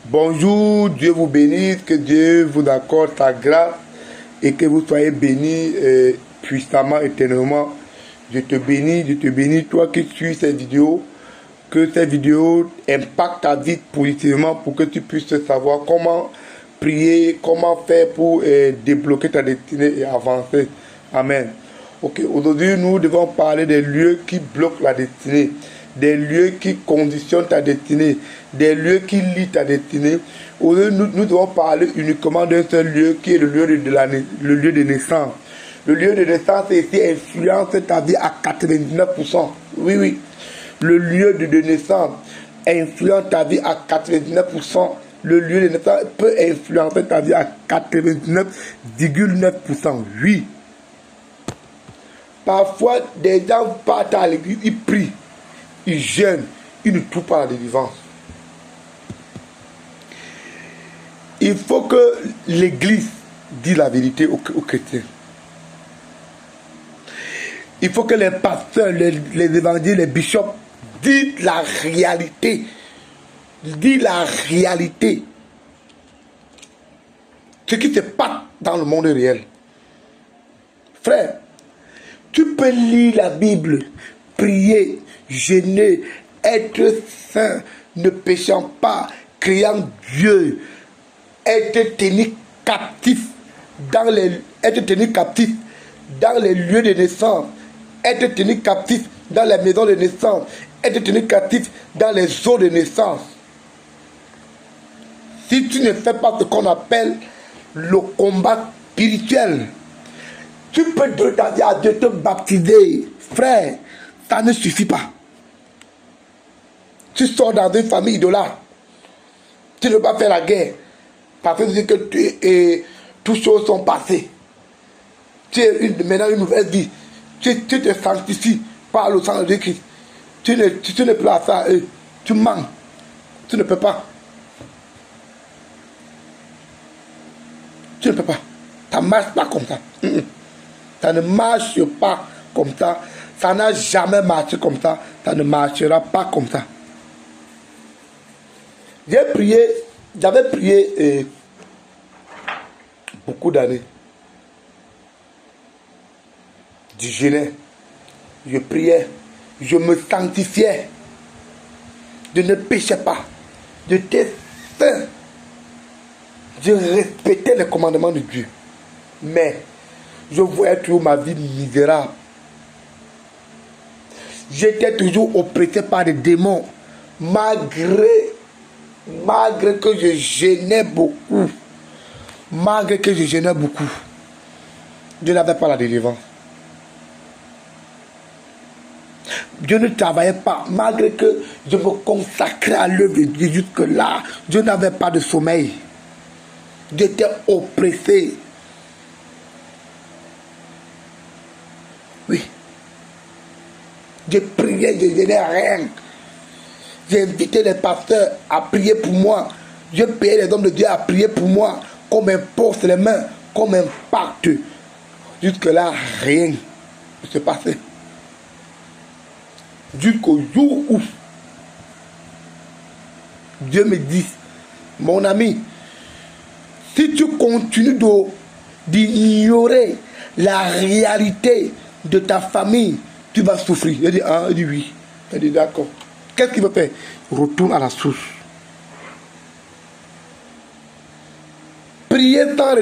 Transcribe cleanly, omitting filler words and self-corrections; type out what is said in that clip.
Bonjour, Dieu vous bénisse, que Dieu vous accorde sa grâce et que vous soyez bénis puissamment, éternellement. Je te bénis, toi qui suis ces vidéos, que ces vidéos impactent ta vie positivement pour que tu puisses savoir comment prier, comment faire pour débloquer ta destinée et avancer. Amen. Ok, aujourd'hui nous devons parler des lieux qui bloquent la destinée, des lieux qui conditionnent ta destinée, des lieux qui lient ta destinée. Aujourd'hui nous devons parler uniquement d'un seul lieu qui est le lieu de naissance. Le lieu de naissance ici influence ta vie à 99%. Oui. Le lieu de naissance influence ta vie à 99%. Le lieu de naissance peut influencer ta vie à 99,9%. Oui. Parfois, des gens partent à l'église, ils prient, ils jeûnent, ils ne trouvent pas la délivrance. Il faut que l'église dise la vérité aux chrétiens. Il faut que les pasteurs, les évangiles, les bishops disent la réalité. Disent la réalité. Ce qui se passe dans le monde réel. Frère, tu peux lire la Bible, prier, jeûner, être saint, ne péchant pas, criant Dieu, être tenu captif dans les lieux de naissance, être tenu captif dans les maisons de naissance, être tenu captif dans les eaux de naissance. Si tu ne fais pas ce qu'on appelle le combat spirituel, tu peux demander à Dieu de te baptiser. Frère, ça ne suffit pas. Tu sors dans une famille idolâtre. Tu ne veux pas faire la guerre. Parce que tu dis que toutes choses sont passées. Tu es maintenant une nouvelle vie. Tu te sanctifies par le sang de Christ. Tu ne peux pas faire. Tu mens. Tu ne peux pas. Tu ne peux pas. Ça ne marche pas comme ça. Ça ne marche pas comme ça. Ça n'a jamais marché comme ça. Ça ne marchera pas comme ça. J'avais prié beaucoup d'années. Je jeûnais. Je priais. Je me sanctifiais. Je ne péchais pas. J'étais saint. Je respectais les commandements de Dieu. Mais je voyais toujours ma vie misérable. J'étais toujours oppressé par des démons. Malgré que je jeûnais beaucoup. Je n'avais pas la délivrance. Je ne travaillais pas. Malgré que je me consacrais à l'œuvre de Dieu jusque-là, je n'avais pas de sommeil. J'étais oppressé. Oui. Je priais, je n'ai rien. J'ai invité les pasteurs à prier pour moi. Je payais les hommes de Dieu à prier pour moi. Qu'on m'impose les mains, qu'on m'impacte. Jusque-là, rien ne se passait. Jusqu'au jour où Dieu me dit, mon ami, si tu continues d'ignorer la réalité de ta famille, tu vas souffrir. Il dit, il dit oui. Il dit d'accord. Qu'est-ce qu'il veut faire? Retourne à la source. Priez sans